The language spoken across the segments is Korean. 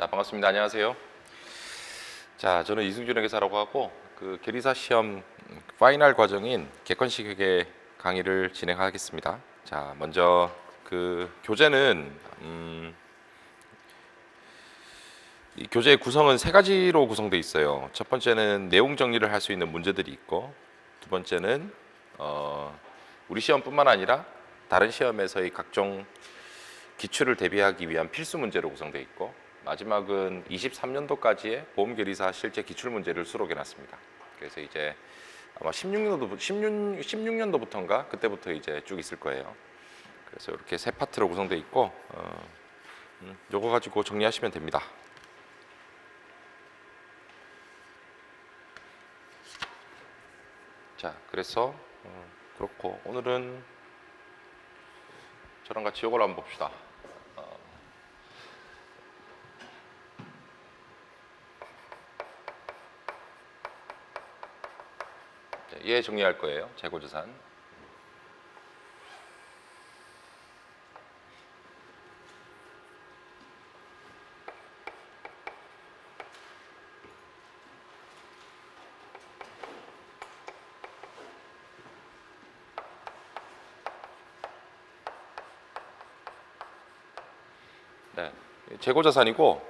자, 반갑습니다. 안녕하세요. 자, 저는 이승준 회계사라고 하고 계리사 시험 파이널 과정인 객관식 회계 강의를 진행하겠습니다. 자, 먼저 교재는 이 교재의 구성은 세 가지로 구성되어 있어요. 첫 번째는 내용 정리를 할 수 있는 문제들이 있고, 두 번째는 우리 시험뿐만 아니라 다른 시험에서의 각종 기출을 대비하기 위한 필수 문제로 구성되어 있고, 마지막은 23년도까지의 보험계리사 실제 기출문제를 수록해 놨습니다. 그래서 이제 아마 16년도부터인가 그때부터 이제 쭉 있을 거예요. 그래서 이렇게 세 파트로 구성되어 있고, 요거 가지고 정리하시면 됩니다. 자, 그래서 그렇고 오늘은 저랑 같이 요걸 한번 봅시다. 얘 정리할 거예요. 재고자산. 네, 재고자산이고,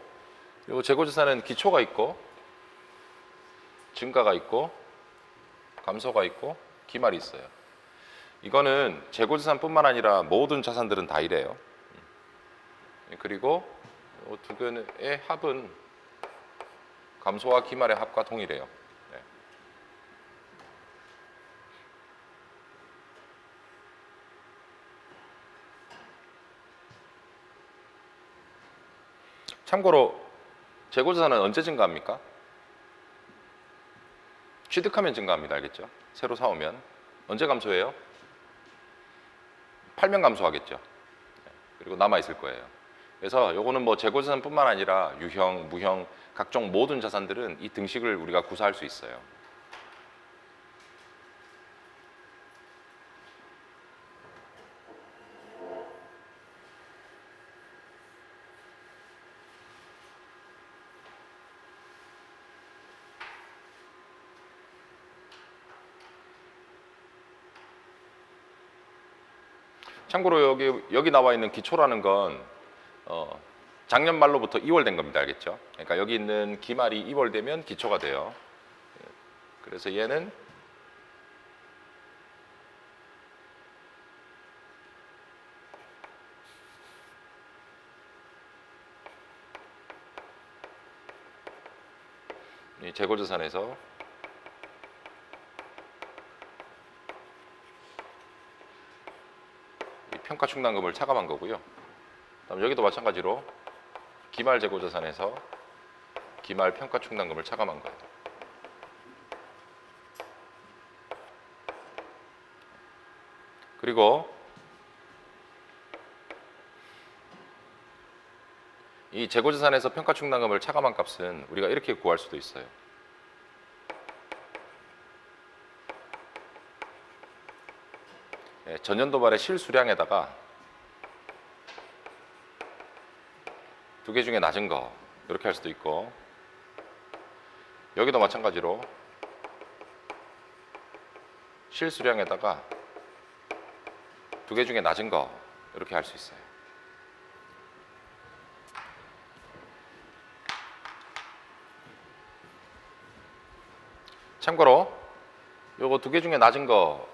이 재고자산은 기초가 있고, 증가가 있고, 감소가 있고, 기말이 있어요. 이거는 재고자산뿐만 아니라 모든 자산들은 다 이래요. 그리고 이 두 개의 합은 감소와 기말의 합과 동일해요. 네. 참고로 재고자산은 언제 증가합니까? 취득하면 증가합니다. 알겠죠? 새로 사오면. 언제 감소해요? 팔면 감소하겠죠. 그리고 남아있을 거예요. 그래서 요거는 뭐 재고자산뿐만 아니라 유형, 무형, 각종 모든 자산들은 이 등식을 우리가 구사할 수 있어요. 참고로 여기 나와 있는 기초라는 건 작년 말로부터 2월 된 겁니다. 알겠죠? 그러니까 여기 있는 기말이 2월 되면 기초가 돼요. 그래서 얘는 이 재고자산에서 이 평가 충당금을 차감한 거고요. 그다음 여기도 마찬가지로 기말 재고자산에서 기말 평가 충당금을 차감한 거예요. 그리고 이 재고자산에서 평가 충당금을 차감한 값은 우리가 이렇게 구할 수도 있어요. 전년도 말의 실수량에다가 두 개 중에 낮은 거 이렇게 할 수도 있고, 여기도 마찬가지로 실수량에다가 두 개 중에 낮은 거 이렇게 할 수 있어요. 참고로 요거 두 개 중에 낮은 거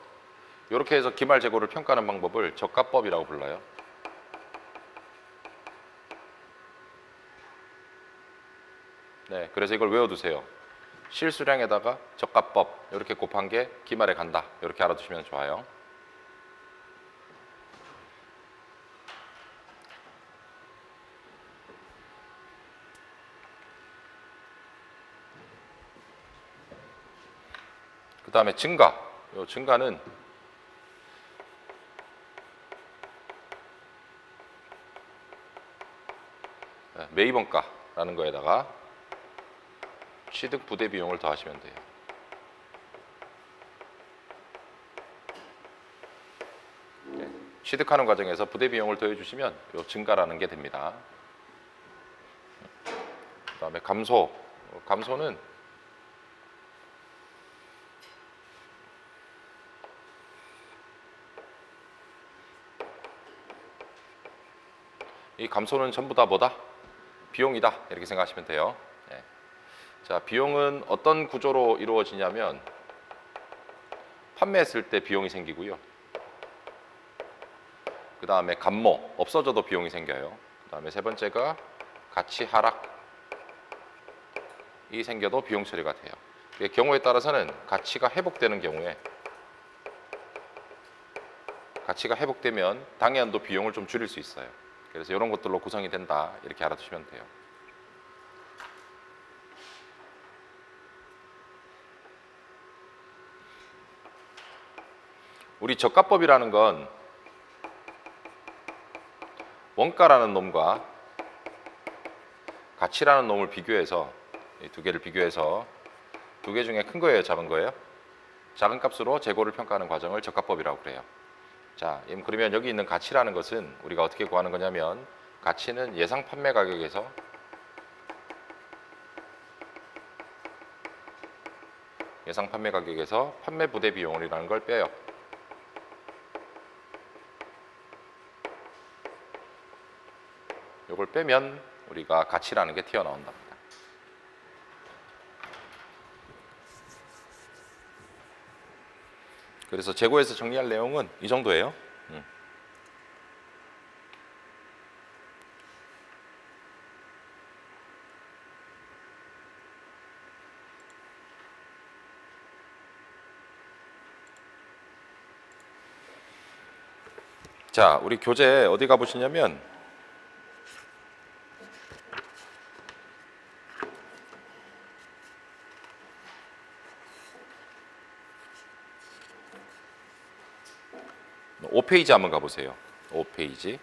이렇게 해서 기말 재고를 평가하는 방법을 저가법이라고 불러요. 네, 그래서 이걸 외워두세요. 실수량에다가 저가법 이렇게 곱한 게 기말에 간다. 이렇게 알아두시면 좋아요. 그 다음에 증가. 이 증가는 매입원가라는 거에다가 취득 부대 비용을 더하시면 돼요. 네, 취득하는 과정에서 부대 비용을 더해 주시면 이 증가라는 게 됩니다. 그다음에 감소. 감소는 이 감소는 전부 다 뭐다? 비용이다. 이렇게 생각하시면 돼요. 예. 자, 비용은 어떤 구조로 이루어지냐면 판매했을 때 비용이 생기고요. 그 다음에 감모, 없어져도 비용이 생겨요. 그 다음에 세 번째가 가치 하락이 생겨도 비용 처리가 돼요. 경우에 따라서는 가치가 회복되는 경우에 가치가 회복되면 당연도 비용을 좀 줄일 수 있어요. 그래서 이런 것들로 구성이 된다. 이렇게 알아두시면 돼요. 우리 저가법이라는 건 원가라는 놈과 가치라는 놈을 비교해서 이 두 개를 비교해서 두 개 중에 큰 거예요, 작은 거예요? 작은 값으로 재고를 평가하는 과정을 저가법이라고 그래요. 자, 그러면 여기 있는 가치라는 것은 우리가 어떻게 구하는 거냐면 가치는 예상 판매 가격에서 판매 부대 비용이라는 걸 빼요. 이걸 빼면 우리가 가치라는 게 튀어나온답니다. 그래서 재고에서 정리할 내용은 이 정도예요. 자, 우리 교재 어디 가보시냐면 오 페이지 한번 가보세요. 5페이지.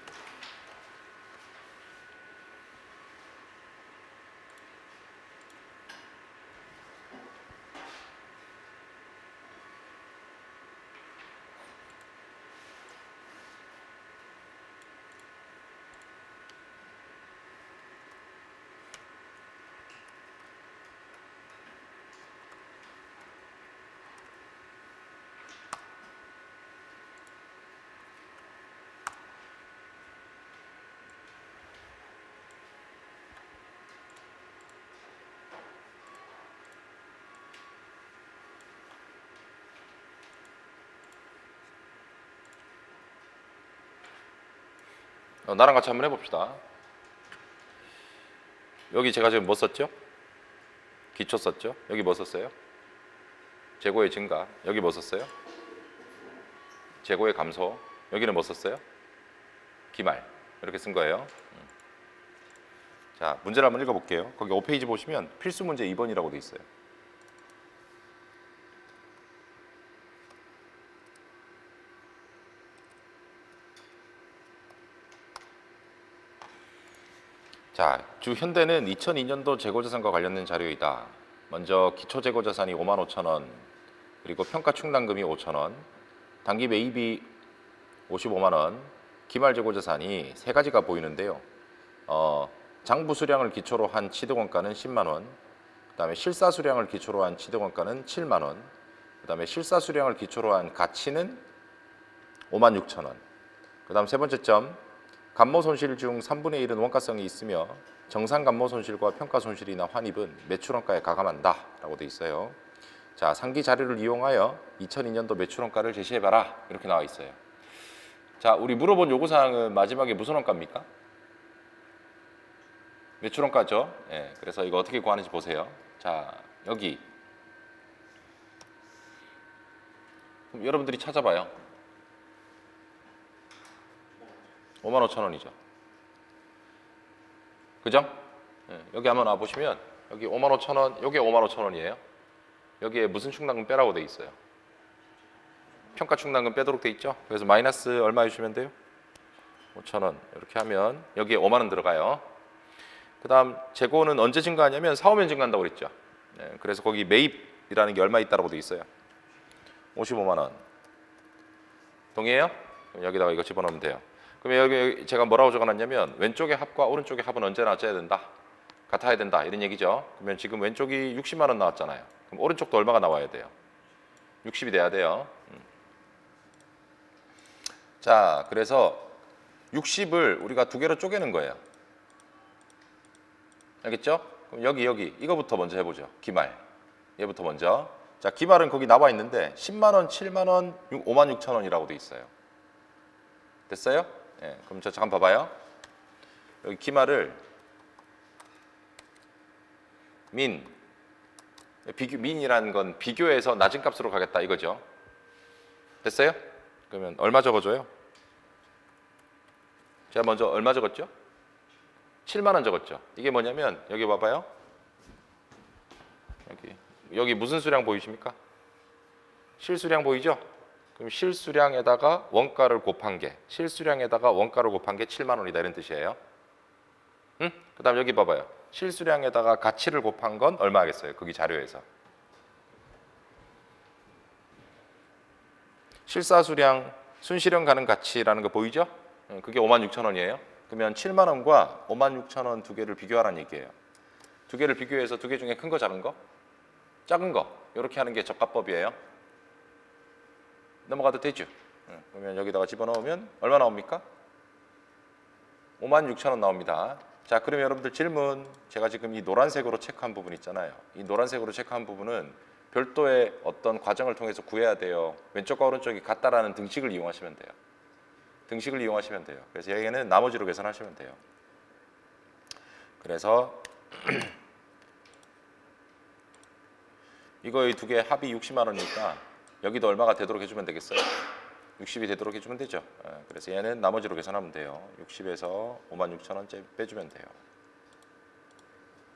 나랑 같이 한번 해봅시다. 여기 제가 지금 뭐 썼죠? 기초 썼죠? 여기 뭐 썼어요? 재고의 증가. 여기 뭐 썼어요? 재고의 감소. 여기는 뭐 썼어요? 기말. 이렇게 쓴 거예요. 자, 문제를 한번 읽어볼게요. 거기 5페이지 보시면 필수 문제 2번이라고 돼 있어요. 자, 주 현대는 2002년도 재고자산과 관련된 자료이다. 먼저 기초재고자산이 55,000원, 그리고 평가충당금이 5,000원, 단기 매입이 55만원, 기말재고자산이 세 가지가 보이는데요. 장부 수량을 기초로 한 취득원가는 10만원, 그 다음에 실사 수량을 기초로 한 취득원가는 7만원, 그 다음에 실사 수량을 기초로 한 가치는 56,000원. 그 다음 세 번째 점, 감모 손실 중 3분의 1은 원가성이 있으며 정상 감모 손실과 평가 손실이나 환입은 매출원가에 가감한다 라고 돼 있어요. 자, 상기 자료를 이용하여 2002년도 매출원가를 제시해봐라 이렇게 나와 있어요. 자, 우리 물어본 요구사항은 마지막에 무슨 원가입니까? 매출원가죠. 예, 그래서 이거 어떻게 구하는지 보세요. 자, 여기 그럼 여러분들이 찾아봐요. 55,000원이죠. 그죠? 예, 여기 한번 와보시면 여기 55,000원, 여기 55,000원이에요. 여기에 무슨 충당금 빼라고 돼 있어요? 평가 충당금 빼도록 돼 있죠? 그래서 마이너스 얼마 해주시면 돼요? 5,000원 이렇게 하면 여기에 5만원 들어가요. 그 다음 재고는 언제 증가하냐면 사오면 증가한다고 그랬죠. 예, 그래서 거기 매입이라는 게 얼마 있다고 돼 있어요? 55만원. 동의해요? 그럼 여기다가 이거 집어넣으면 돼요. 그럼 여기 제가 뭐라고 적어놨냐면 왼쪽의 합과 오른쪽의 합은 언제나 짜야 된다. 같아야 된다 이런 얘기죠. 그러면 지금 왼쪽이 60만 원 나왔잖아요. 그럼 오른쪽도 얼마가 나와야 돼요? 60이 돼야 돼요. 자, 그래서 60을 우리가 두 개로 쪼개는 거예요. 알겠죠? 그럼 여기 이거부터 먼저 해보죠. 기말. 얘부터 먼저. 자, 기말은 거기 나와 있는데 10만 원, 7만 원, 5만 6천 원이라고 돼 있어요. 됐어요? 예, 그럼 저 잠깐 봐봐요. 여기 기말을 민이라는 건 비교해서 낮은 값으로 가겠다 이거죠. 됐어요? 그러면 얼마 적어줘요? 제가 먼저 얼마 적었죠? 7만 원 적었죠. 이게 뭐냐면 여기 봐봐요. 여기 무슨 수량 보이십니까? 실수량 보이죠? 그럼 실수량에다가 원가를 곱한 게, 실수량에다가 원가를 곱한 게 7만 원이다 이런 뜻이에요. 응? 그다음 여기 봐봐요. 실수량에다가 가치를 곱한 건 얼마 하겠어요? 거기 자료에서. 실사수량, 순실현 가능 가치라는 거 보이죠? 그게 5만 6천 원이에요. 그러면 7만 원과 5만 6천 원 두 개를 비교하라는 얘기예요. 두 개를 비교해서 두 개 중에 큰 거 작은 거? 작은 거. 이렇게 하는 게 적합법이에요. 넘어가도 되죠? 그러면 여기다가 집어넣으면 얼마 나옵니까? 5만 6천 원 나옵니다. 자, 그러면 여러분들 질문. 제가 지금 이 노란색으로 체크한 부분 있잖아요. 이 노란색으로 체크한 부분은 별도의 어떤 과정을 통해서 구해야 돼요. 왼쪽과 오른쪽이 같다라는 등식을 이용하시면 돼요. 등식을 이용하시면 돼요. 그래서 여기는 나머지로 계산하시면 돼요. 그래서 이거 이 두 개 합이 60만 원이니까 여기도 얼마가 되도록 해주면 되겠어요? 60이 되도록 해주면 되죠. 그래서 얘는 나머지로 계산하면 돼요. 60에서 5만 6천 원 빼주면 돼요.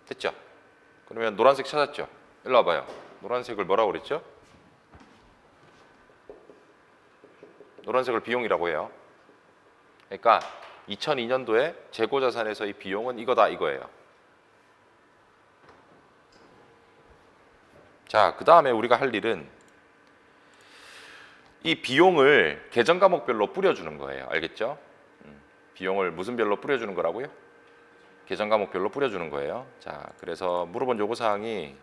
됐죠? 그러면 노란색 찾았죠? 일로 와봐요. 노란색을 뭐라고 그랬죠? 노란색을 비용이라고 해요. 그러니까 2002년도에 재고자산에서의 비용은 이거다 이거예요. 자, 그 다음에 우리가 할 일은 이 비용을 계정 과목별로 뿌려주는 거예요. 알겠죠? 비용을 무슨 별로 뿌려주는 거라고요? 계정 과목별로 뿌려주는 거예요. 자, 그래서 물어본 요구사항이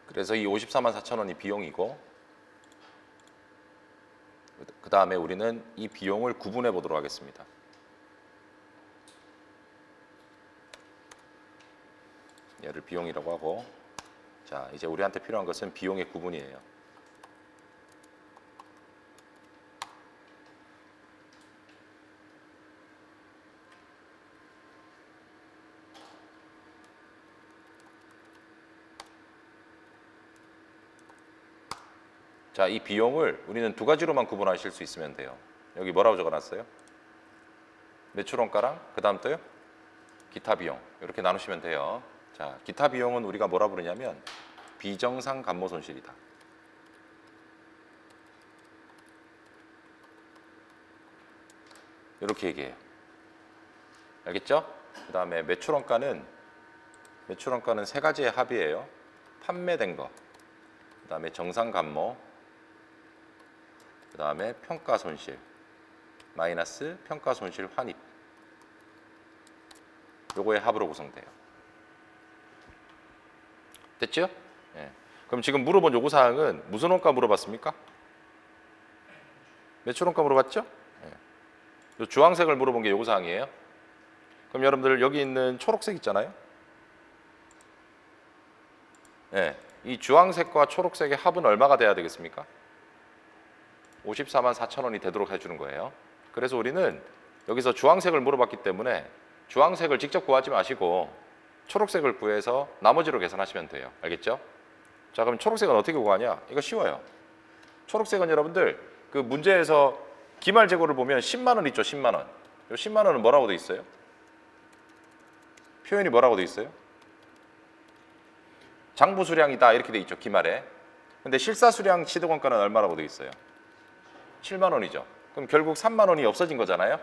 그래서 이 54만 4천 원이 비용이고 그 다음에 우리는 이 비용을 구분해 보도록 하겠습니다. 얘를 비용이라고 하고 자, 이제 우리한테 필요한 것은 비용의 구분이에요. 자, 이 비용을 우리는 두 가지로만 구분하실 수 있으면 돼요. 여기 뭐라고 적어놨어요? 매출원가랑 그 다음 또요? 기타 비용 이렇게 나누시면 돼요. 자, 기타 비용은 우리가 뭐라 부르냐면 비정상 감모 손실이다. 이렇게 얘기해요. 알겠죠? 그 다음에 매출원가는 세 가지의 합이에요. 판매된 거, 그 다음에 정상 감모, 그 다음에 평가 손실 마이너스 평가 손실 환입, 요거의 합으로 구성돼요. 됐죠? 예. 그럼 지금 물어본 요구사항은 무슨 원가 물어봤습니까? 매출원가 물어봤죠? 예. 요 주황색을 물어본 게 요구사항이에요. 그럼 여러분들 여기 있는 초록색 있잖아요. 예. 이 주황색과 초록색의 합은 얼마가 돼야 되겠습니까? 54만 4천 원이 되도록 해주는 거예요. 그래서 우리는 여기서 주황색을 물어봤기 때문에 주황색을 직접 구하지 마시고 초록색을 구해서 나머지로 계산하시면 돼요. 알겠죠? 자, 그럼 초록색은 어떻게 구하냐? 이거 쉬워요. 초록색은 여러분들 그 문제에서 기말 재고를 보면 10만 원 있죠. 10만 원. 이 10만 원은 뭐라고 돼 있어요? 표현이 뭐라고 돼 있어요? 장부 수량이다 이렇게 돼 있죠. 기말에. 근데 실사 수량 취득 원가는 얼마라고 돼 있어요? 7만 원이죠. 그럼 결국 3만 원이 없어진 거잖아요.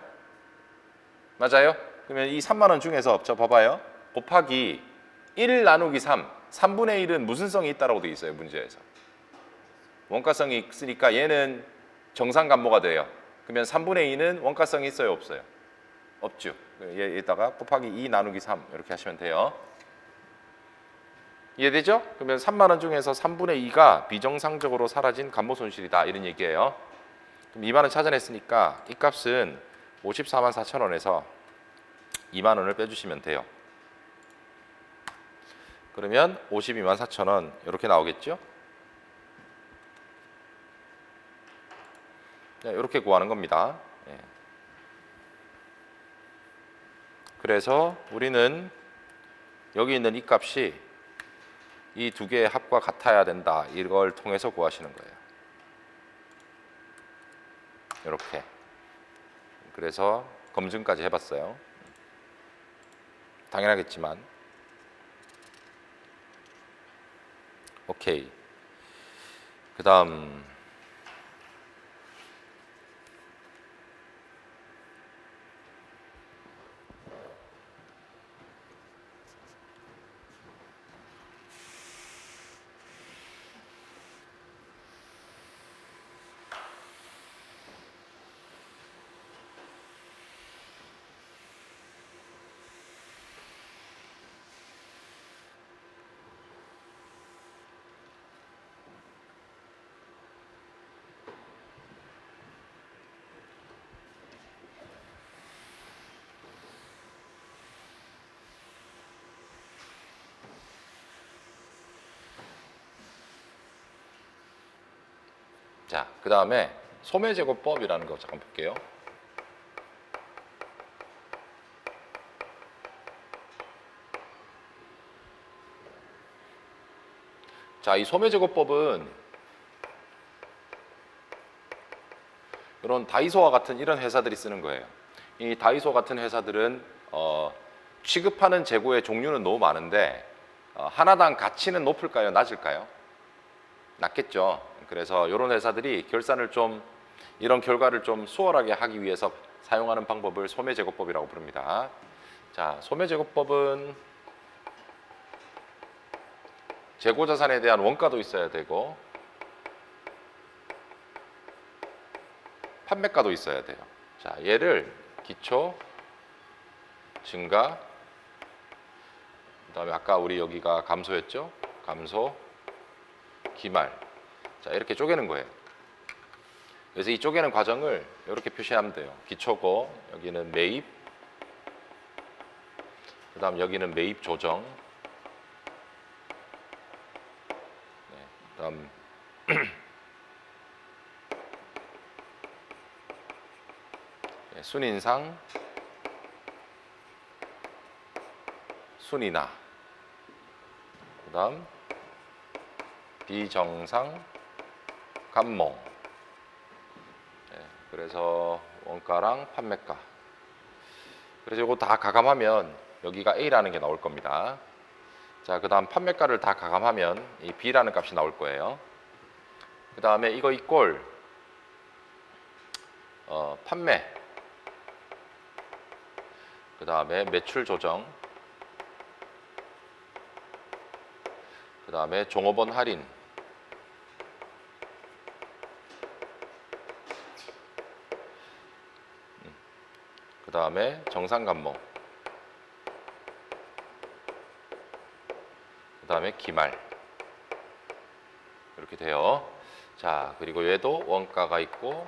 맞아요? 그러면 이 3만 원 중에서 저 봐봐요. 곱하기 1 나누기 3. 3분의 1은 무슨 성이 있다라고 돼 있어요. 문제에서. 원가성이 있으니까 얘는 정상 감모가 돼요. 그러면 3분의 2는 원가성이 있어요, 없어요? 없죠. 얘에다가 곱하기 2 나누기 3 이렇게 하시면 돼요. 이해되죠? 그러면 3만 원 중에서 3분의 2가 비정상적으로 사라진 감모 손실이다 이런 얘기예요. 그럼 2만 원 찾아냈으니까 이 값은 54만 4천 원에서 2만 원을 빼주시면 돼요. 그러면 52만 4천 원 이렇게 나오겠죠? 네, 이렇게 구하는 겁니다. 네. 그래서 우리는 여기 있는 이 값이 이 두 개의 합과 같아야 된다. 이걸 통해서 구하시는 거예요. 이렇게. 그래서 검증까지 해봤어요. 당연하겠지만. 오케이. 그 다음 자, 그 다음에 소매제곱법이라는 거 잠깐 볼게요. 자, 이 소매제곱법은 이런 다이소와 같은 이런 회사들이 쓰는 거예요. 이 다이소 같은 회사들은 취급하는 재고의 종류는 너무 많은데 하나당 가치는 높을까요? 낮을까요? 낮겠죠. 그래서 이런 회사들이 결산을 좀 이런 결과를 좀 수월하게 하기 위해서 사용하는 방법을 소매제곱법이라고 부릅니다. 자, 소매제곱법은 재고자산에 대한 원가도 있어야 되고 판매가도 있어야 돼요. 자, 얘를 기초, 증가, 그 다음에 아까 우리 여기가 감소였죠? 감소, 기말. 자, 이렇게 쪼개는 거예요. 그래서 이 쪼개는 과정을 이렇게 표시하면 돼요. 기초고, 여기는 매입, 그 다음 여기는 매입 조정, 네, 그 다음 네, 순인상, 순인하, 그 다음 비정상, 감모. 네, 그래서 원가랑 판매가. 그래서 이거 다 가감하면 여기가 A라는 게 나올 겁니다. 자, 그 다음 판매가를 다 가감하면 이 B라는 값이 나올 거예요. 그 다음에 이거 이꼴 판매, 그 다음에 매출 조정, 그 다음에 종업원 할인, 그 다음에 정상감모, 그 다음에 기말. 이렇게 돼요. 자, 그리고 얘도 원가가 있고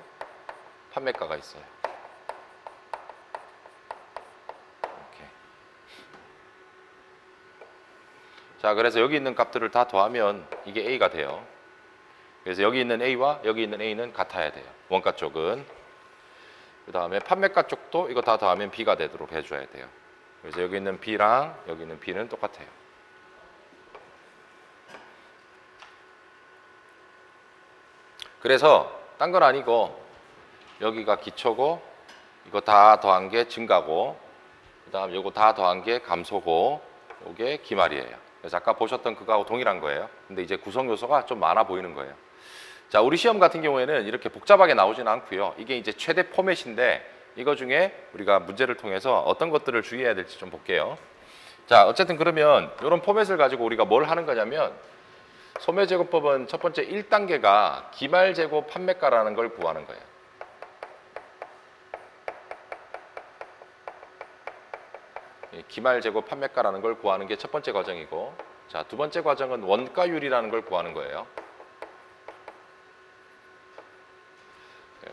판매가가 있어요. 이렇게. 자, 그래서 여기 있는 값들을 다 더하면 이게 A가 돼요. 그래서 여기 있는 A와 여기 있는 A는 같아야 돼요. 원가 쪽은. 그 다음에 판매가 쪽도 이거 다 더하면 B가 되도록 해줘야 돼요. 그래서 여기 있는 B랑 여기 있는 B는 똑같아요. 그래서 딴 건 아니고 여기가 기초고 이거 다 더한 게 증가고 그다음 요거 다 더한 게 감소고 요게 기말이에요. 그래서 아까 보셨던 그거하고 동일한 거예요. 근데 이제 구성 요소가 좀 많아 보이는 거예요. 자, 우리 시험 같은 경우에는 이렇게 복잡하게 나오지는 않고요. 이게 이제 최대 포맷인데 이거 중에 우리가 문제를 통해서 어떤 것들을 주의해야 될지 좀 볼게요. 자, 어쨌든 그러면 이런 포맷을 가지고 우리가 뭘 하는 거냐면 소매제곱법은 첫 번째 1단계가 기말재고 판매가라는 걸 구하는 거예요. 기말재고 판매가라는 걸 구하는 게 첫 번째 과정이고, 자, 두 번째 과정은 원가율이라는 걸 구하는 거예요.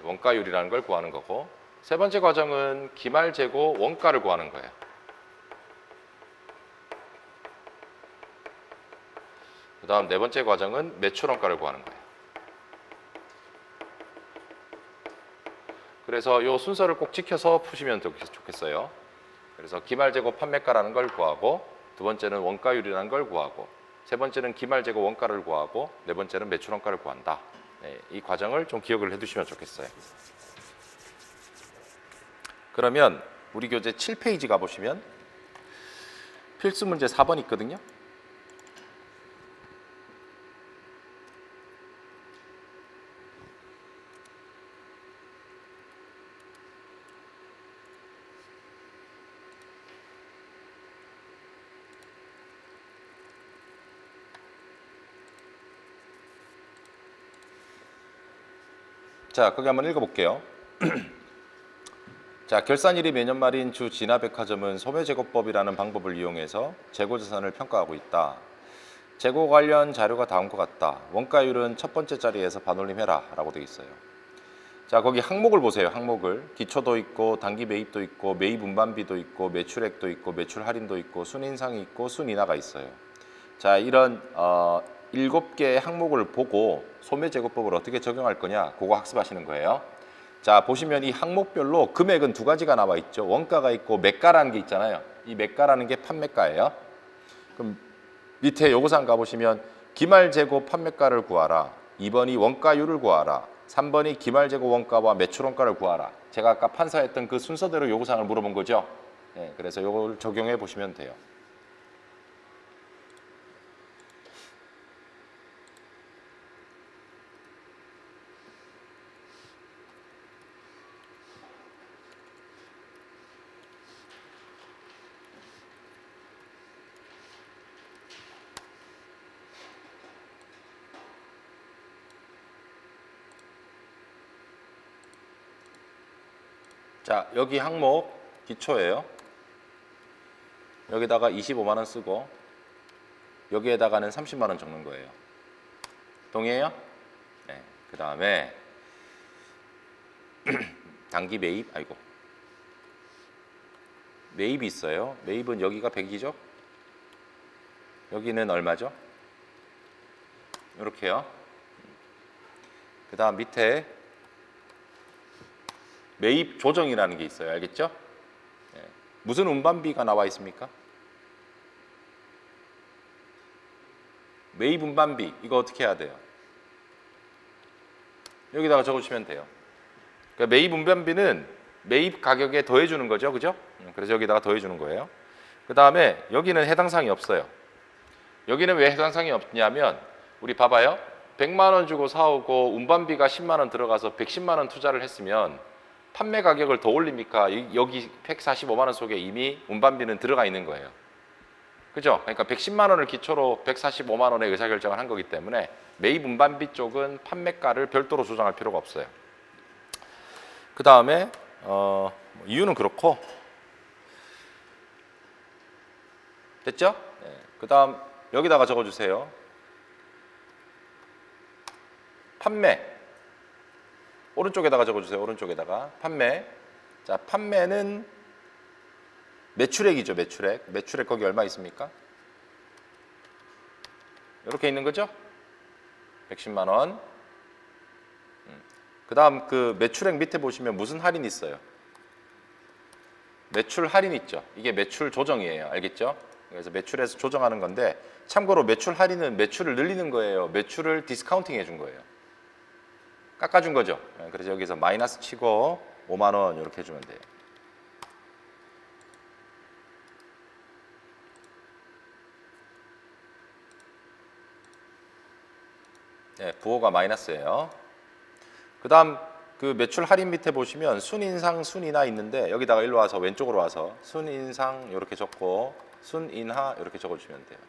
원가율이라는 걸 구하는 거고, 세 번째 과정은 기말재고 원가를 구하는 거예요. 그 다음 네 번째 과정은 매출원가를 구하는 거예요. 그래서 이 순서를 꼭 지켜서 푸시면 좋겠어요. 그래서 기말재고 판매가라는 걸 구하고, 두 번째는 원가율이라는 걸 구하고, 세 번째는 기말재고 원가를 구하고, 네 번째는 매출원가를 구한다. 네, 이 과정을 좀 기억을 해두시면 좋겠어요. 그러면 우리 교재 7페이지 가보시면 필수 문제 4번 있거든요. 자, 거기 한번 읽어볼게요. 자, 결산일이 매년 말인 주 진화백화점은 소매제곱법이라는 방법을 이용해서 재고자산을 평가하고 있다. 재고 관련 자료가 다음과 같다. 원가율은 첫 번째 자리에서 반올림해라 라고 되어 있어요. 자, 거기 항목을 보세요. 항목을. 기초도 있고 단기 매입도 있고 매입 운반비도 있고 매출액도 있고 매출 할인도 있고 순인상이 있고 순인하가 있어요. 자, 이런 7개의 항목을 보고 소매제곱법을 어떻게 적용할 거냐, 그거 학습하시는 거예요. 자, 보시면 이 항목별로 금액은 두 가지가 나와 있죠. 원가가 있고 매가라는 게 있잖아요. 이 매가라는 게 판매가예요. 그럼 밑에 요거사항 가보시면 기말재고 판매가를 구하라. 2번이 원가율을 구하라. 3번이 기말재고 원가와 매출원가를 구하라. 제가 아까 판사했던 그 순서대로 요구사항을 물어본 거죠. 네, 그래서 요걸 적용해 보시면 돼요. 자, 여기 항목 기초예요. 여기다가 25만 원 쓰고 여기에다가는 30만 원 적는 거예요. 동의해요? 네. 그 다음에 단기 매입, 매입이 있어요. 매입은 여기가 100이죠? 여기는 얼마죠? 이렇게요. 그 다음 밑에 매입 조정이라는 게 있어요. 알겠죠? 네. 무슨 운반비가 나와 있습니까? 매입 운반비, 이거 어떻게 해야 돼요? 여기다가 적어주시면 돼요. 그러니까 매입 운반비는 매입 가격에 더해주는 거죠. 그죠? 그래서 여기다가 더해주는 거예요. 그 다음에 여기는 해당 사항이 없어요. 여기는 왜 해당 사항이 없냐면 우리 봐봐요. 100만 원 주고 사오고 운반비가 10만 원 들어가서 110만 원 투자를 했으면 판매 가격을 더 올립니까? 여기 145만 원 속에 이미 운반비는 들어가 있는 거예요. 그죠? 그러니까 110만 원을 기초로 145만 원의 의사결정을 한 거기 때문에 매입 운반비 쪽은 판매가를 별도로 조정할 필요가 없어요. 그 다음에 이유는 그렇고 됐죠? 네. 그 다음 여기다가 적어주세요. 판매 오른쪽에다가 적어주세요. 오른쪽에다가 판매. 자, 판매는 매출액이죠. 매출액 거기 얼마 있습니까? 이렇게 있는 거죠? 110만 원. 그 다음 그 매출액 밑에 보시면 무슨 할인 있어요? 매출 할인 있죠. 이게 매출 조정이에요. 알겠죠? 그래서 매출에서 조정하는 건데 참고로 매출 할인은 매출을 늘리는 거예요. 매출을 디스카운팅 해준 거예요. 깎아준 거죠. 그래서 여기서 마이너스 치고 5만 원 이렇게 해주면 돼요. 네, 부호가 마이너스예요. 그 다음 그 매출 할인 밑에 보시면 순인상, 순인하 있는데 여기다가 일로 와서 왼쪽으로 와서 순인상 이렇게 적고 순인하 이렇게 적어주시면 돼요.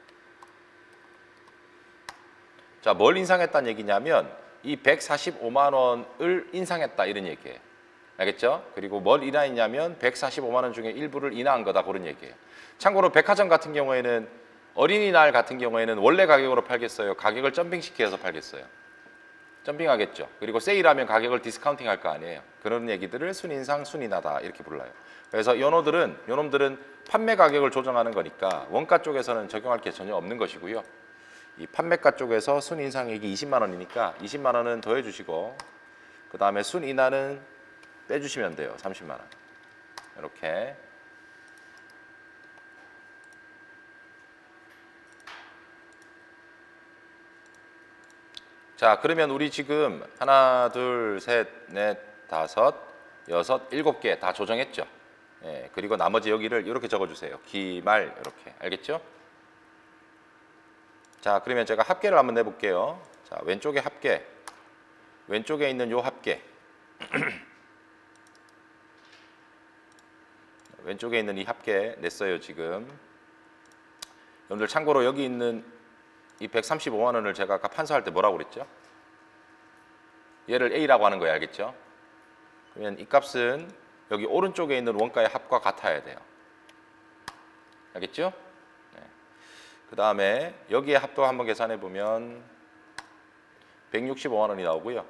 자, 뭘 인상했다는 얘기냐면 이 145만 원을 인상했다 이런 얘기예요. 알겠죠? 그리고 뭘 인하했냐면 145만 원 중에 일부를 인하한 거다 그런 얘기예요. 참고로 백화점 같은 경우에는 어린이날 같은 경우에는 원래 가격으로 팔겠어요? 가격을 점핑시켜서 팔겠어요? 점핑하겠죠. 그리고 세일하면 가격을 디스카운팅 할 거 아니에요. 그런 얘기들을 순인상, 순인하다 이렇게 불러요. 그래서 요놈들은 판매 가격을 조정하는 거니까 원가 쪽에서는 적용할 게 전혀 없는 것이고요. 이 판매가 쪽에서 순인상액이 20만 원이니까 20만 원은 더해 주시고 그 다음에 순인하는 빼주시면 돼요. 30만 원. 이렇게. 자, 그러면 우리 지금 하나, 둘, 셋, 넷, 다섯, 여섯, 일곱 개 다 조정했죠. 예, 그리고 나머지 여기를 이렇게 적어주세요. 기말 이렇게. 알겠죠? 자, 그러면 제가 합계를 한번 내볼게요. 자, 왼쪽에 합계. 왼쪽에 있는 요 합계. 왼쪽에 있는 이 합계 냈어요, 지금. 여러분들 참고로 여기 있는 이 135만 원을 제가 아까 판서할 때 뭐라고 그랬죠? 얘를 A라고 하는 거예요. 알겠죠? 그러면 이 값은 여기 오른쪽에 있는 원가의 합과 같아야 돼요. 알겠죠? 네. 그 다음에 여기에 합도 한번 계산해 보면 165만 원이 나오고요. 요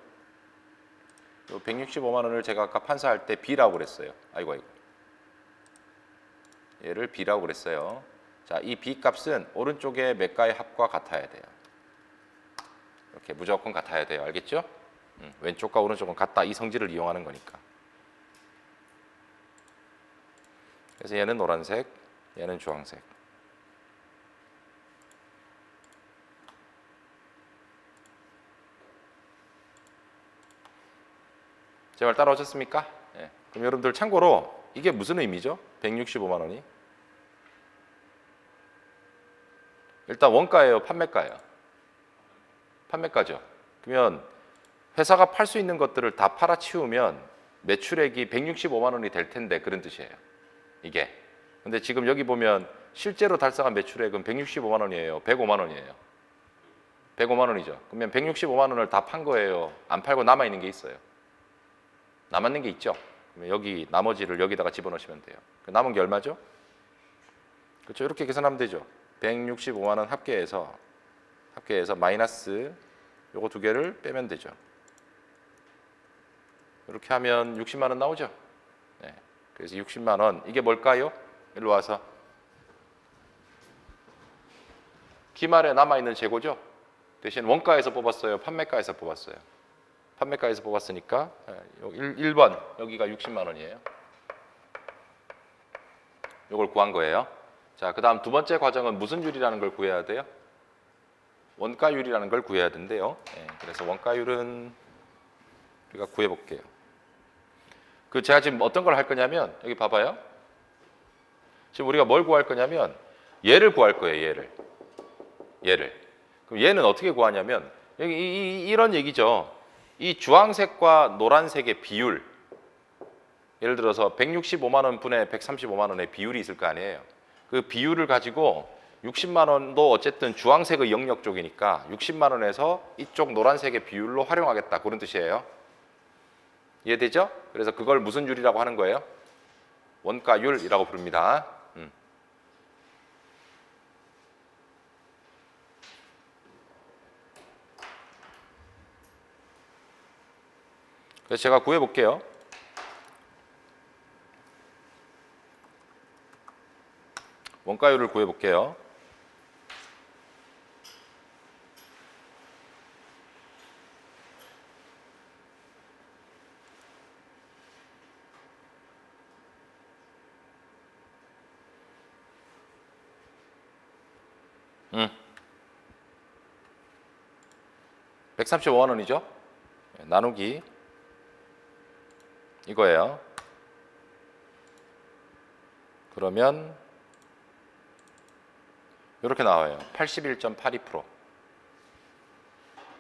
165만 원을 제가 아까 판서할 때 B라고 그랬어요. 아이고. 얘를 B라고 그랬어요. 자, 이 B 값은 오른쪽에 매가의 합과 같아야 돼요. 이렇게 무조건 같아야 돼요. 알겠죠? 왼쪽과 오른쪽은 같다. 이 성질을 이용하는 거니까. 그래서 얘는 노란색, 얘는 주황색. 제 말 따라오셨습니까? 네. 그럼 여러분들 참고로 이게 무슨 의미죠? 165만 원이. 일단 원가예요, 판매가예요? 판매가죠. 그러면 회사가 팔 수 있는 것들을 다 팔아치우면 매출액이 165만 원이 될 텐데 그런 뜻이에요. 이게. 근데 지금 여기 보면 실제로 달성한 매출액은 165만 원이에요. 105만 원이에요. 105만 원이죠. 그러면 165만 원을 다 판 거예요. 안 팔고 남아 있는 게 있어요. 남았는 게 있죠. 그러면 여기 나머지를 여기다가 집어넣으시면 돼요. 남은 게 얼마죠? 그렇죠. 이렇게 계산하면 되죠. 165만 원 합계해서 마이너스 요거 두 개를 빼면 되죠. 이렇게 하면 60만 원 나오죠. 네. 그래서 60만 원 이게 뭘까요? 일로 와서 기말에 남아있는 재고죠. 대신 원가에서 뽑았어요? 판매가에서 뽑았어요? 판매가에서 뽑았으니까 1번 여기가 60만 원이에요. 이걸 구한 거예요. 자, 그 다음 두 번째 과정은 무슨 율이라는 걸 구해야 돼요? 원가율이라는 걸 구해야 된대요. 네, 그래서 원가율은 우리가 구해볼게요. 제가 지금 어떤 걸 할 거냐면 여기 봐봐요. 지금 우리가 뭘 구할 거냐면 얘를 구할 거예요. 얘를. 그럼 얘는 어떻게 구하냐면 여기 이런 얘기죠. 이 주황색과 노란색의 비율. 예를 들어서 165만 원 분에 135만 원의 비율이 있을 거 아니에요. 그 비율을 가지고 60만 원도 어쨌든 주황색의 영역 쪽이니까 60만 원에서 이쪽 노란색의 비율로 활용하겠다. 그런 뜻이에요. 이해되죠? 그래서 그걸 무슨 율이라고 하는 거예요? 원가율이라고 부릅니다. 그래서 제가 구해볼게요. 원가율을 구해볼게요. 음. 135만 원이죠. 나누기 이거예요. 그러면 이렇게 나와요. 81.82%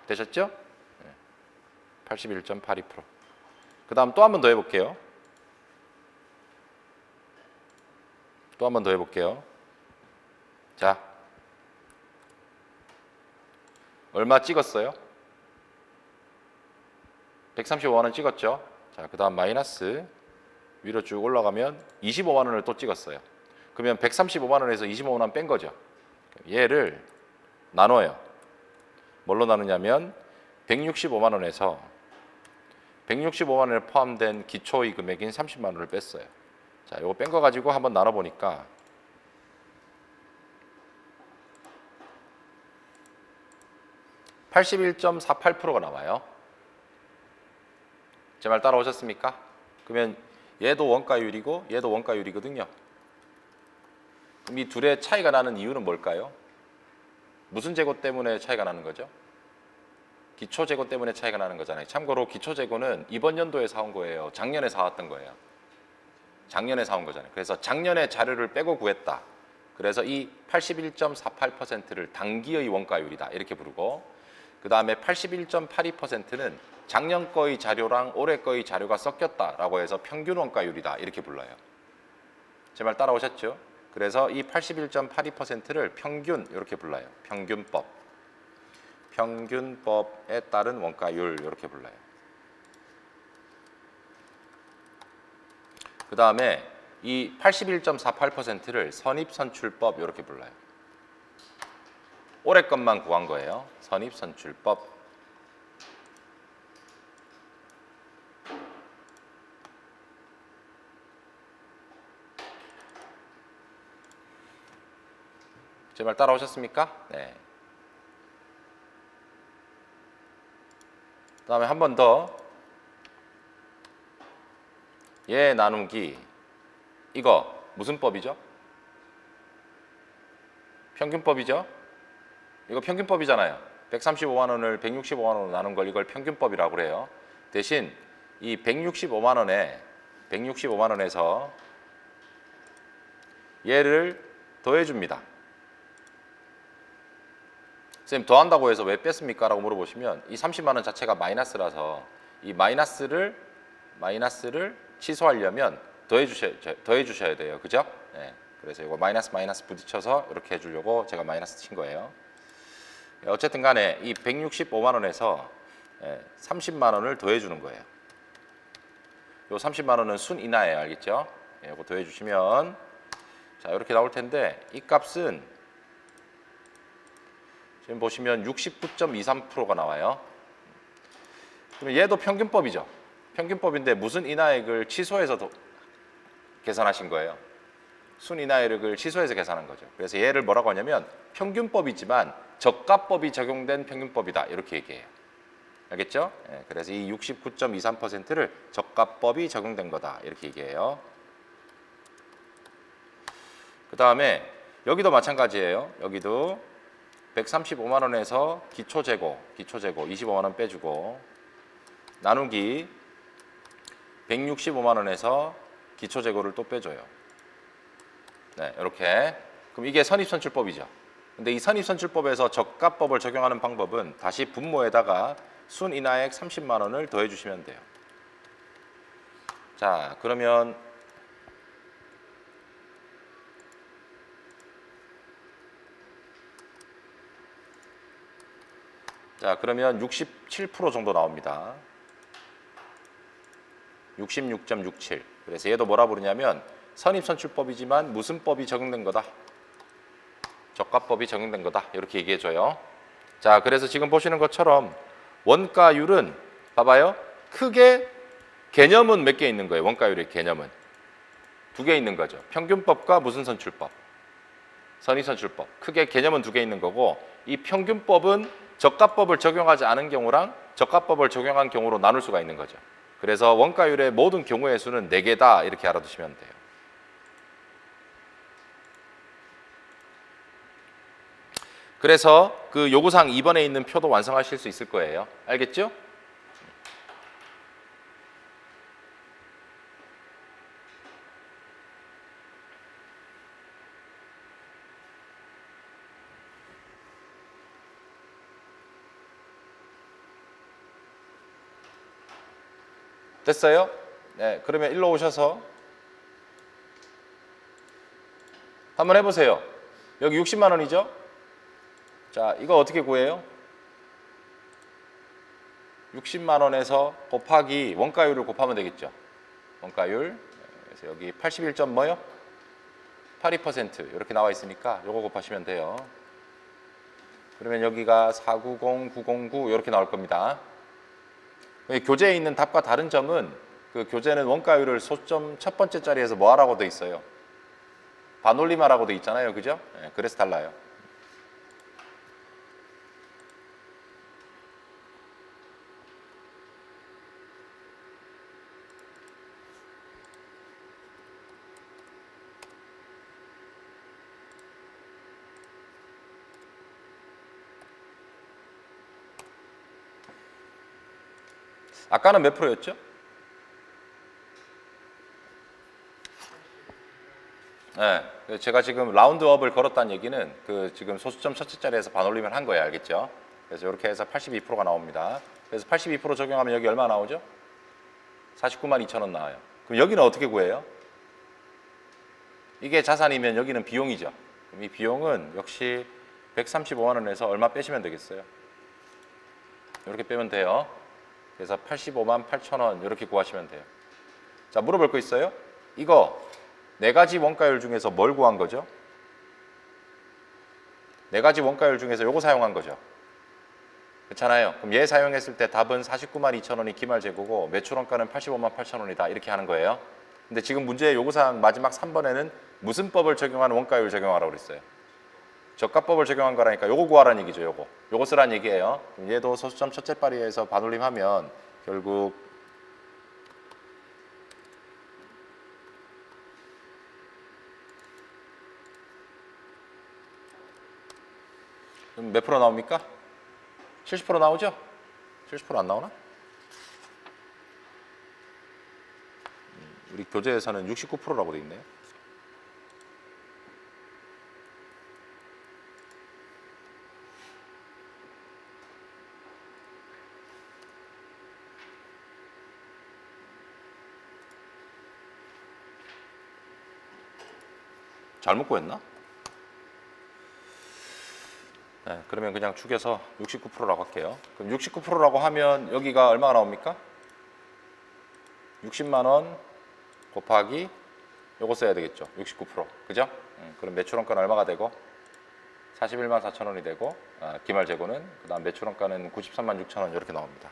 되셨죠? 81.82%. 그 다음 또 한 번 더 해볼게요. 또 한 번 더 해볼게요. 자, 얼마 찍었어요? 135만 원 찍었죠? 자, 그 다음 마이너스 위로 쭉 올라가면 25만 원을 또 찍었어요. 그러면 135만 원에서 25만 원 뺀 거죠. 얘를 나눠요. 뭘로 나누냐면 165만 원에서 165만 원에 포함된 기초의 금액인 30만 원을 뺐어요. 자, 이거 뺀 거 가지고 한번 나눠 보니까 81.48%가 나와요. 제 말 따라오셨습니까? 그러면 얘도 원가율이고 얘도 원가율이거든요. 그럼 이 둘의 차이가 나는 이유는 뭘까요? 무슨 재고 때문에 차이가 나는 거죠? 기초 재고 때문에 차이가 나는 거잖아요. 참고로 기초 재고는 이번 연도에 사온 거예요. 작년에 사왔던 거예요. 작년에 사온 거잖아요. 그래서 작년에 자료를 빼고 구했다. 그래서 이 81.48%를 당기의 원가율이다 이렇게 부르고, 그 다음에 81.82%는 작년 거의 자료랑 올해 거의 자료가 섞였다라고 해서 평균 원가율이다 이렇게 불러요. 제 말 따라오셨죠? 그래서 이 81.82%를 평균 이렇게 불러요. 평균법. 평균법에 따른 원가율 이렇게 불러요. 그 다음에 이 81.48%를 선입선출법 이렇게 불러요. 올해 것만 구한 거예요. 선입선출법. 제 말 따라오셨습니까? 네. 그 다음에 한 번 더. 얘 나누기 이거 무슨 법이죠? 평균법이죠? 이거 평균법이잖아요. 135만 원을 165만 원으로 나눈 걸 이걸 평균법이라고 그래요. 대신 이 165만 원에서 얘를 더해 줍니다. 선생님 더한다고 해서 왜 뺐습니까? 라고 물어보시면 이 30만 원 자체가 마이너스라서 이 마이너스를 취소하려면 더해 주셔야 돼요. 그죠? 네. 그래서 이거 마이너스 부딪혀서 이렇게 해주려고 제가 마이너스 친 거예요. 어쨌든 간에 이 165만 원에서 30만 원을 더해 주는 거예요. 요 30만 원은 순인하예요. 알겠죠? 이거 더해 주시면 자, 이렇게 나올 텐데 이 값은 지금 보시면 69.23%가 나와요. 그러면 얘도 평균법이죠. 평균법인데 무슨 인하액을 취소해서 계산하신 거예요. 순인하액을 취소해서 계산한 거죠. 그래서 얘를 뭐라고 하냐면 평균법이지만 저가법이 적용된 평균법이다 이렇게 얘기해요. 알겠죠? 네, 그래서 이 69.23%를 저가법이 적용된 거다 이렇게 얘기해요. 그 다음에 여기도 마찬가지예요. 여기도 135만 원에서 기초재고 25만 원 빼주고 나누기 165만 원에서 기초재고를 또 빼줘요. 네, 이렇게. 그럼 이게 선입선출법이죠. 근데 이 선입선출법에서 저가법을 적용하는 방법은 다시 분모에다가 순인하액 30만 원을 더해 주시면 돼요. 자, 그러면 자, 그러면 67% 정도 나옵니다. 66.67. 그래서 얘도 뭐라 부르냐면 선입선출법이지만 무슨 법이 적용된 거다? 저가법이 적용된 거다. 이렇게 얘기해 줘요. 자, 그래서 지금 보시는 것처럼 원가율은 봐봐요. 크게 개념은 몇 개 있는 거예요. 원가율의 개념은 두 개 있는 거죠. 평균법과 무슨 선출법? 선입선출법. 크게 개념은 두 개 있는 거고 이 평균법은 저가법을 적용하지 않은 경우랑 저가법을 적용한 경우로 나눌 수가 있는 거죠. 그래서 원가율의 모든 경우의 수는 4개다 이렇게 알아두시면 돼요. 그래서 그 요구사항 2번에 있는 표도 완성하실 수 있을 거예요. 알겠죠? 됐어요? 네, 그러면 일로 오셔서 한번 해보세요. 여기 60만 원이죠? 자, 이거 어떻게 구해요? 60만 원에서 곱하기 원가율을 곱하면 되겠죠. 원가율. 그래서 여기 81점 뭐요? 82% 이렇게 나와 있으니까 요거 곱하시면 돼요. 그러면 여기가 490909 이렇게 나올 겁니다. 교재에 있는 답과 다른 점은 그 교재는 원가율을 소점 첫 번째 자리에서 뭐 하라고 돼 있어요? 반올림하라고 돼 있잖아요. 그죠? 네, 그래서 달라요. 아까는 몇 프로였죠? 네, 제가 지금 라운드업을 걸었다는 얘기는 그 지금 소수점 첫째 자리에서 반올림을 한 거예요. 알겠죠? 그래서 이렇게 해서 82%가 나옵니다. 그래서 82% 적용하면 여기 얼마 나오죠? 49만 2천 원 나와요. 그럼 여기는 어떻게 구해요? 이게 자산이면 여기는 비용이죠. 그럼 이 비용은 역시 135만 원에서 얼마 빼시면 되겠어요? 이렇게 빼면 돼요. 그래서 85만 8천 원 이렇게 구하시면 돼요. 자, 물어볼 거 있어요? 이거 네 가지 원가율 중에서 뭘 구한 거죠? 네 가지 원가율 중에서 요거 사용한 거죠. 그렇잖아요. 그럼 얘 사용했을 때 답은 49만 2천 원이 기말재고고 매출원가는 85만 8천 원이다. 이렇게 하는 거예요. 근데 지금 문제의 요구사항 마지막 3번에는 무슨 법을 적용하는 원가율 적용하라고 그랬어요? 저가법을 적용한 거라니까 요거 구하라는 얘기죠. 요거 쓰라는 얘기예요. 그럼 얘도 소수점 첫째 파리에서 반올림하면 결국 그럼 몇 프로 나옵니까? 70% 나오죠? 70% 안 나오나? 우리 교재에서는 69%라고 돼 있네요. 잘못 구했나? 네, 그러면 그냥 죽여서 69%라고 할게요. 그럼 69%라고 하면 여기가 얼마가 나옵니까? 60만 원 곱하기 요거 써야 되겠죠. 69%. 그죠? 그럼 매출원가는 얼마가 되고? 41만 4천 원이 되고 기말 재고는 그다음 매출원가는 93만 6천 원 이렇게 나옵니다.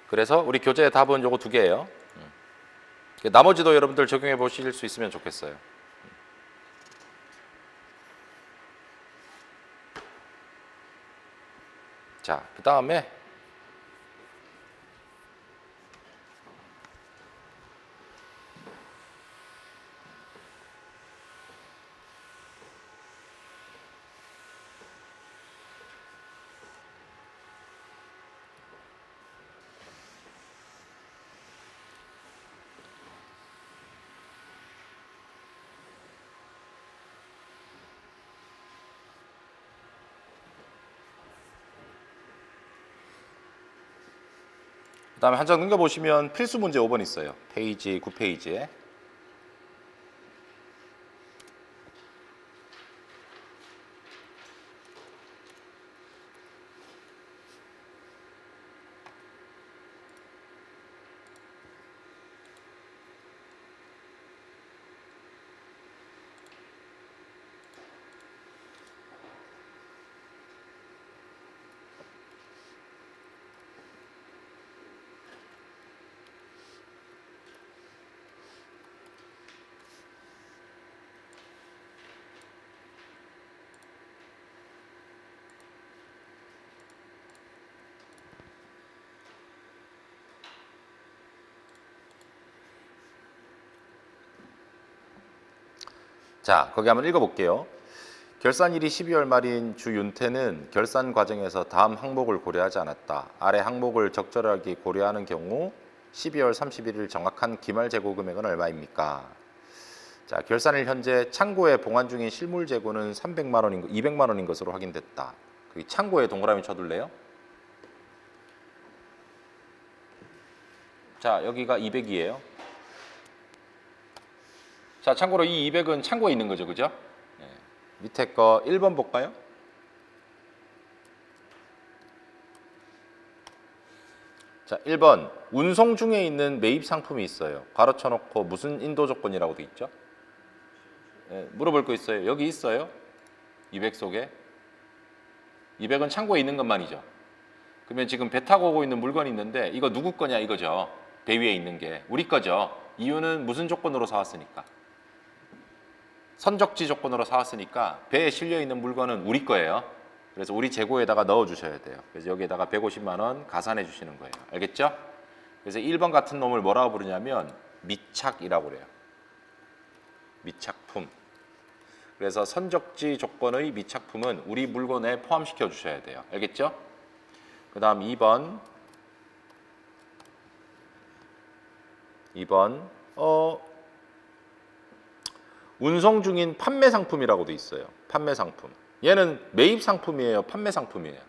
그래서 우리 교재의 답은 요거 두 개예요. 나머지도 여러분들 적용해 보실 수 있으면 좋겠어요. 자, 그 다음에 그 다음에 한 장 넘겨보시면 필수 문제 5번 있어요. 페이지 9페이지에. 자, 거기 한번 읽어볼게요. 결산일이 12월 말인 주윤태는 결산 과정에서 다음 항목을 고려하지 않았다. 아래 항목을 적절하게 고려하는 경우 12월 31일 정확한 기말 재고 금액은 얼마입니까? 자, 결산일 현재 창고에 봉안 중인 실물 재고는 200만 원인 것으로 확인됐다. 그 창고에 동그라미 쳐둘래요? 자, 여기가 200이에요. 자, 참고로 이 200은 창고에 있는 거죠, 그죠? 네. 밑에 거 1번 볼까요? 자, 1번 운송 중에 있는 매입 상품이 있어요. 가로쳐 놓고 무슨 인도 조건이라고 돼 있죠? 네, 물어볼 거 있어요. 여기 있어요? 200 속에? 200은 창고에 있는 것만이죠. 그러면 지금 배 타고 오고 있는 물건이 있는데 이거 누구 거냐 이거죠. 배 위에 있는 게 우리 거죠. 이유는 무슨 조건으로 사왔으니까? 선적지 조건으로 사왔으니까 배에 실려 있는 물건은 우리 거예요. 그래서 우리 재고에다가 넣어 주셔야 돼요. 그래서 여기에다가 150만 원 가산해 주시는 거예요. 알겠죠? 그래서 1번 같은 놈을 뭐라고 부르냐면 미착이라고 그래요. 미착품. 그래서 선적지 조건의 미착품은 우리 물건에 포함시켜 주셔야 돼요. 알겠죠? 그 다음 2번. 운송 중인 판매 상품이라고 돼 있어요. 판매 상품. 얘는 매입 상품이에요, 판매 상품이에요?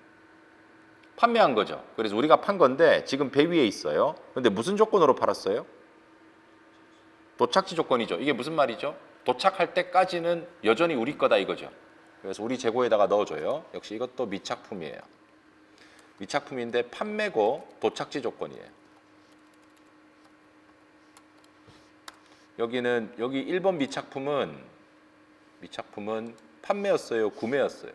판매한 거죠. 그래서 우리가 판 건데 지금 배 위에 있어요. 근데 무슨 조건으로 팔았어요? 도착지 조건이죠. 이게 무슨 말이죠? 도착할 때까지는 여전히 우리 거다 이거죠. 그래서 우리 재고에다가 넣어줘요. 역시 이것도 미착품이에요. 미착품인데 판매고 도착지 조건이에요. 여기 1번 미착품은 판매였어요, 구매였어요?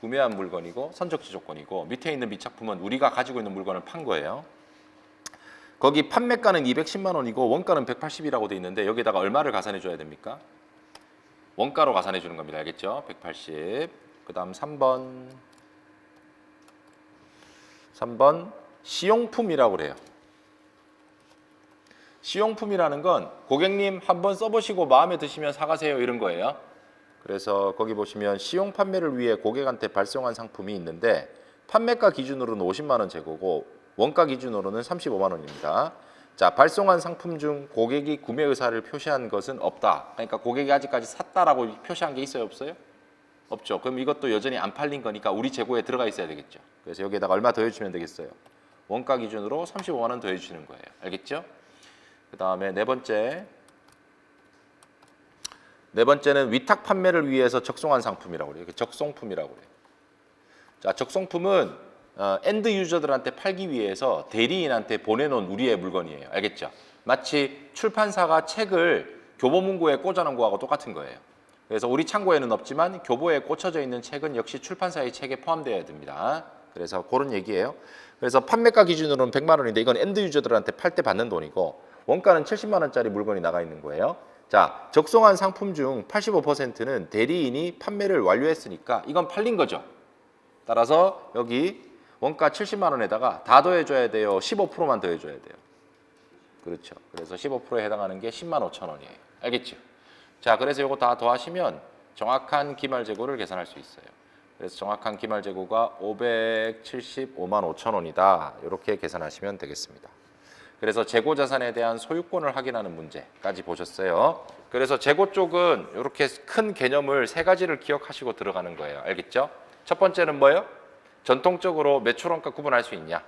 구매한 물건이고 선적지 조건이고, 밑에 있는 미착품은 우리가 가지고 있는 물건을 판 거예요. 거기 판매가는 210만 원이고 원가는 180이라고 돼 있는데 여기다가 얼마를 가산해 줘야 됩니까? 원가로 가산해 주는 겁니다. 알겠죠? 180. 그 다음 3번 시용품이라고 그래요. 시용품이라는 건 고객님 한번 써보시고 마음에 드시면 사가세요 이런 거예요. 그래서 거기 보시면 시용 판매를 위해 고객한테 발송한 상품이 있는데 판매가 기준으로는 50만 원 재고고 원가 기준으로는 35만 원입니다. 자, 발송한 상품 중 고객이 구매 의사를 표시한 것은 없다. 그러니까 고객이 아직까지 샀다라고 표시한 게 있어요, 없어요? 없죠. 그럼 이것도 여전히 안 팔린 거니까 우리 재고에 들어가 있어야 되겠죠. 그래서 여기에다가 얼마 더해주시면 되겠어요? 원가 기준으로 35만 원 더해주시는 거예요. 알겠죠? 그 다음에 네 번째는 위탁 판매를 위해서 적송한 상품이라고 그래요. 적송품이라고 그래요. 자, 적송품은 엔드 유저들한테 팔기 위해서 대리인한테 보내놓은 우리의 물건이에요. 알겠죠? 마치 출판사가 책을 교보문고에 꽂아놓은 거하고 똑같은 거예요. 그래서 우리 창고에는 없지만 교보에 꽂혀져 있는 책은 역시 출판사의 책에 포함되어야 됩니다. 그래서 그런 얘기예요. 그래서 판매가 기준으로는 100만 원인데 이건 엔드 유저들한테 팔 때 받는 돈이고 원가는 70만 원짜리 물건이 나가 있는 거예요. 자, 적송한 상품 중 85%는 대리인이 판매를 완료했으니까 이건 팔린 거죠. 따라서 여기 원가 70만 원에다가 다 더해줘야 돼요? 15%만 더해줘야 돼요? 그렇죠. 그래서 15%에 해당하는 게 10만 5천 원이에요. 알겠죠? 자, 그래서 이거 다 더하시면 정확한 기말 재고를 계산할 수 있어요. 그래서 정확한 기말 재고가 575만 5천 원이다. 이렇게 계산하시면 되겠습니다. 그래서 재고 자산에 대한 소유권을 확인하는 문제까지 보셨어요. 그래서 재고 쪽은 이렇게 큰 개념을 세 가지를 기억하시고 들어가는 거예요. 알겠죠? 첫 번째는 뭐예요? 전통적으로 매출원가 구분할 수 있냐?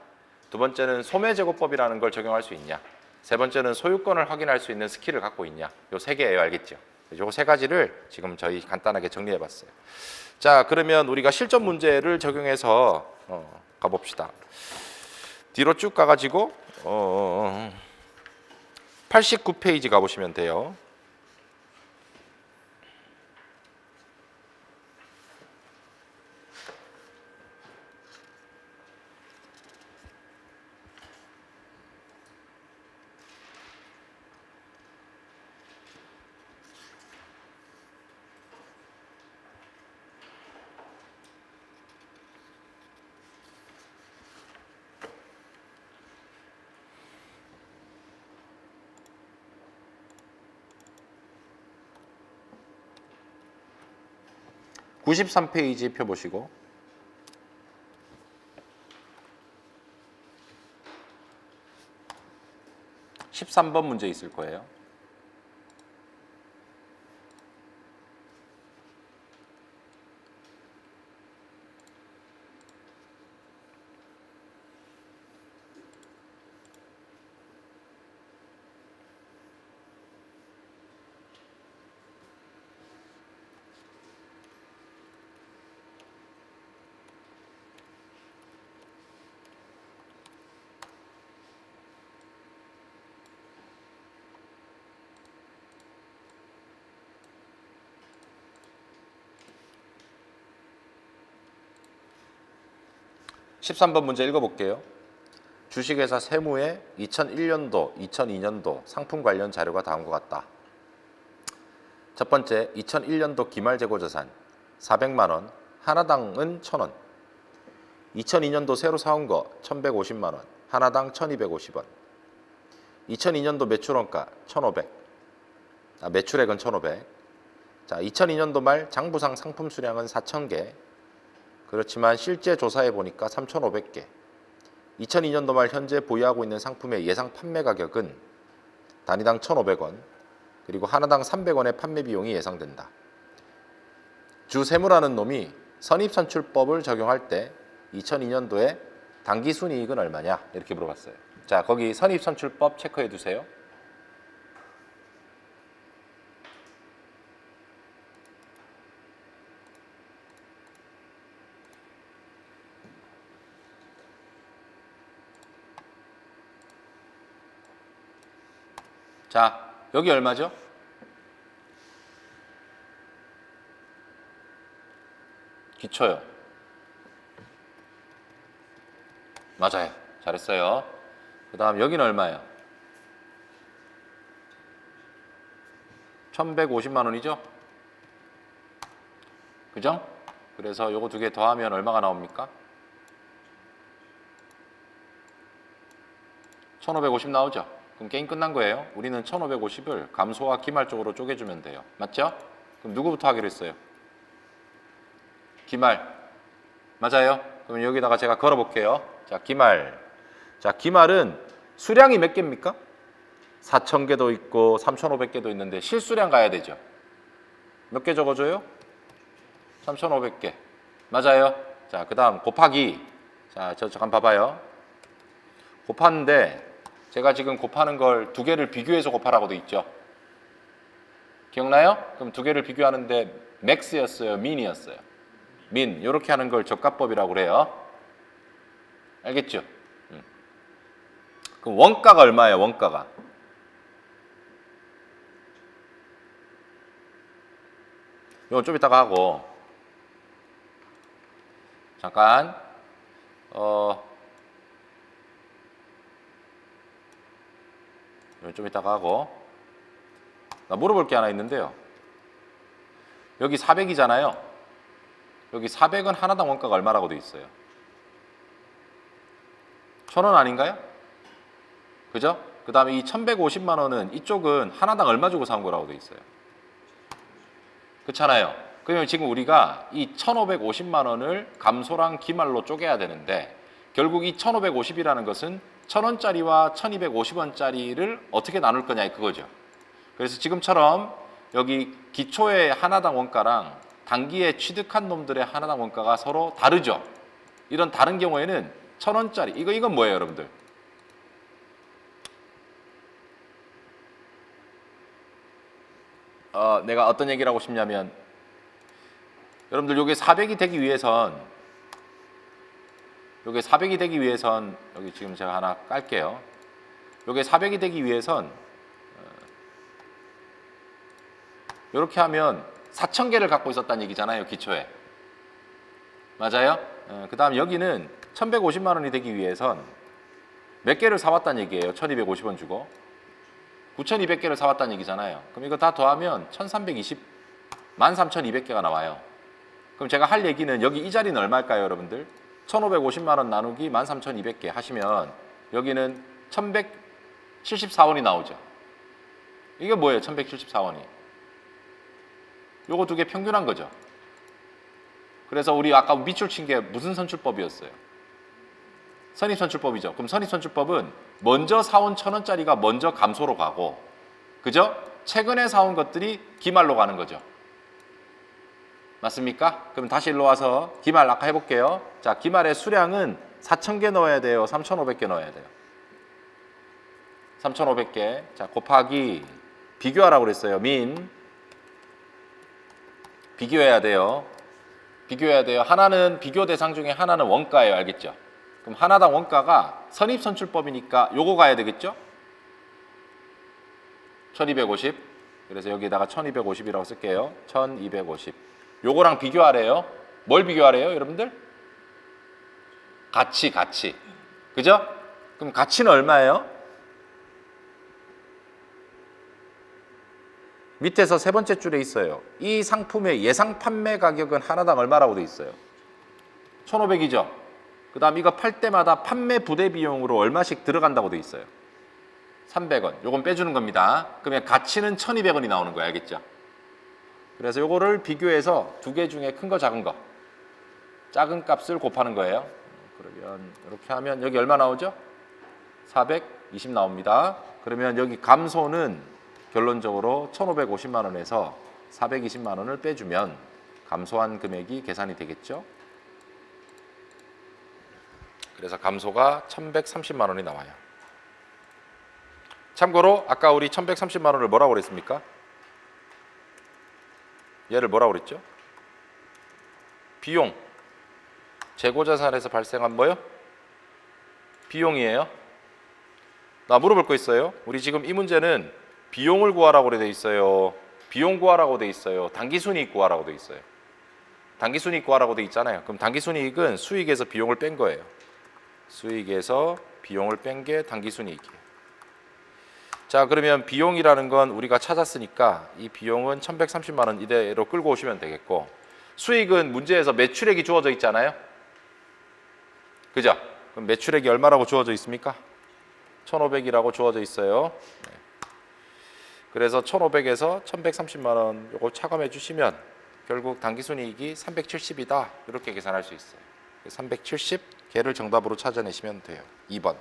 두 번째는 소매재고법이라는 걸 적용할 수 있냐? 세 번째는 소유권을 확인할 수 있는 스킬을 갖고 있냐? 요 세 개예요. 알겠죠? 요 세 가지를 지금 저희 간단하게 정리해 봤어요. 자, 그러면 우리가 실전 문제를 적용해서 가봅시다. 뒤로 쭉 가가지고 89페이지 가보시면 돼요. (93페이지) 펴보시고 13번 문제 있을 거예요. 13번 문제 읽어볼게요. 주식회사 세무에 2001년도, 2002년도 상품 관련 자료가 다음과 같다. 첫 번째, 2001년도 기말 재고자산 400만 원, 하나당은 1,000원. 2002년도 새로 사온 거 1,150만 원, 하나당 1,250원. 2002년도 매출원가 1,500. 매출액은 1,500. 자, 2002년도 말 장부상 상품 수량은 4,000개. 그렇지만 실제 조사해 보니까 3,500개. 2002년도 말 현재 보유하고 있는 상품의 예상 판매 가격은 단위당 1,500원, 그리고 하나당 300원의 판매 비용이 예상된다. 주 세무라는 놈이 선입선출법을 적용할 때 2002년도에 당기 순이익은 얼마냐? 이렇게 물어봤어요. 자, 거기 선입선출법 체크해 두세요. 자, 여기 얼마죠? 기초요. 맞아요. 잘했어요. 그 다음 여기는 얼마예요? 1,150만 원이죠? 그죠? 그래서 요거 두 개 더하면 얼마가 나옵니까? 1,550 나오죠? 그럼 게임 끝난 거예요. 우리는 1,550을 감소와 기말 쪽으로 쪼개주면 돼요. 맞죠? 그럼 누구부터 하기로 했어요? 기말. 맞아요? 그럼 여기다가 제가 걸어볼게요. 자, 기말. 자, 기말은 수량이 몇 개입니까? 4,000개도 있고 3,500개도 있는데 실수량 가야 되죠. 몇 개 적어줘요? 3,500개. 맞아요? 자, 그 다음 곱하기. 자, 저 잠깐 봐봐요. 곱하는데 제가 지금 곱하는 걸 두 개를 비교해서 곱하라고 돼 있죠. 기억나요? 그럼 두 개를 비교하는데 맥스였어요? 민이었어요? 민. 이렇게 하는 걸 적합법이라고 그래요. 알겠죠? 그럼 원가가 얼마예요? 원가가. 이거 좀 이따가 하고. 잠깐. 좀 이따가 하고. 나 물어볼 게 하나 있는데요. 여기 400이잖아요. 여기 400은 하나당 원가가 얼마라고 돼 있어요? 1,000원 아닌가요? 그죠? 그 다음에 이 1,150만 원은 이쪽은 하나당 얼마 주고 사온 거라고 돼 있어요? 그렇잖아요. 그러면 지금 우리가 이 1,550만 원을 감소랑 기말로 쪼개야 되는데 결국 이 1,550이라는 것은 1,000원짜리와 1,250원짜리를 어떻게 나눌 거냐 그거죠. 그래서 지금처럼 여기 기초의 하나당 원가랑 단기에 취득한 놈들의 하나당 원가가 서로 다르죠. 이런 다른 경우에는 1,000원짜리 이건 뭐예요, 여러분들? 내가 어떤 얘기를 하고 싶냐면 여러분들 요게 400이 되기 위해선 여기 지금 제가 하나 깔게요. 요게 400이 되기 위해선 이렇게 하면 4,000개를 갖고 있었다는 얘기잖아요, 기초에. 맞아요? 그 다음 여기는 1,150만 원이 되기 위해선 몇 개를 사왔다는 얘기예요. 1,250원 주고 9,200개를 사왔다는 얘기잖아요. 그럼 이거 다 더하면 1,320, 13,200개가 나와요. 그럼 제가 할 얘기는 여기 이 자리는 얼마일까요, 여러분들? 1,550만 원 나누기 13,200개 하시면 여기는 1,174원이 나오죠. 이게 뭐예요, 1,174원이? 요거 두 개 평균한 거죠. 그래서 우리 아까 밑줄 친 게 무슨 선출법이었어요? 선입선출법이죠. 그럼 선입선출법은 먼저 사온 1,000원짜리가 먼저 감소로 가고, 그죠? 최근에 사온 것들이 기말로 가는 거죠. 맞습니까? 그럼 다시 일로 와서 기말 아까 해볼게요. 자, 기말의 수량은 4,000개 넣어야 돼요? 3,500개 넣어야 돼요? 3,500개. 자, 곱하기 비교하라고 그랬어요. 민. 비교해야 돼요. 비교해야 돼요. 하나는 비교 대상 중에 하나는 원가예요. 알겠죠? 그럼 하나당 원가가 선입선출법이니까 요거 가야 되겠죠? 1,250. 그래서 여기다가 1,250이라고 쓸게요. 1,250. 요거랑 비교하래요. 뭘 비교하래요, 여러분들? 가치. 그죠? 그럼 가치는 얼마예요? 밑에서 세 번째 줄에 있어요. 이 상품의 예상 판매 가격은 하나당 얼마라고 돼 있어요? 1,500이죠. 그 다음 이거 팔 때마다 판매 부대 비용으로 얼마씩 들어간다고 돼 있어요? 300원. 요건 빼주는 겁니다. 그러면 가치는 1,200원이 나오는 거예요. 알겠죠? 그래서 요거를 비교해서 두 개 중에 큰 거 작은 거, 작은 값을 곱하는 거예요. 그러면 이렇게 하면 여기 얼마 나오죠? 420 나옵니다. 그러면 여기 감소는 결론적으로 1,550만 원에서 420만 원을 빼주면 감소한 금액이 계산이 되겠죠. 그래서 감소가 1,130만 원이 나와요. 참고로 아까 우리 1,130만 원을 뭐라고 그랬습니까? 얘를 뭐라고 그랬죠? 비용. 재고자산에서 발생한 뭐요? 비용이에요. 나 물어볼 거 있어요. 우리 지금 이 문제는 비용을 구하라고 돼 있어요. 비용 구하라고 돼 있어요. 당기순이익 구하라고 돼 있어요. 당기순이익 구하라고 돼 있잖아요. 그럼 당기순이익은 수익에서 비용을 뺀 거예요. 수익에서 비용을 뺀 게 당기순이익이에요. 자, 그러면 비용이라는 건 우리가 찾았으니까 이 비용은 1,130만 원 이대로 끌고 오시면 되겠고, 수익은 문제에서 매출액이 주어져 있잖아요. 그죠? 그럼 매출액이 얼마라고 주어져 있습니까? 1,500이라고 주어져 있어요. 네. 그래서 1,500에서 1,130만 원 요거 차감해 주시면 결국 당기순이익이 370이다. 이렇게 계산할 수 있어요. 370 개를 정답으로 찾아내시면 돼요. 2번.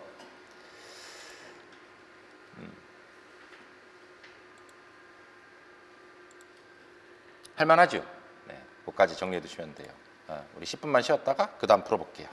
할만하죠? 네, 그것까지 정리해 두시면 돼요. 우리 10분만 쉬었다가 그 다음 풀어볼게요.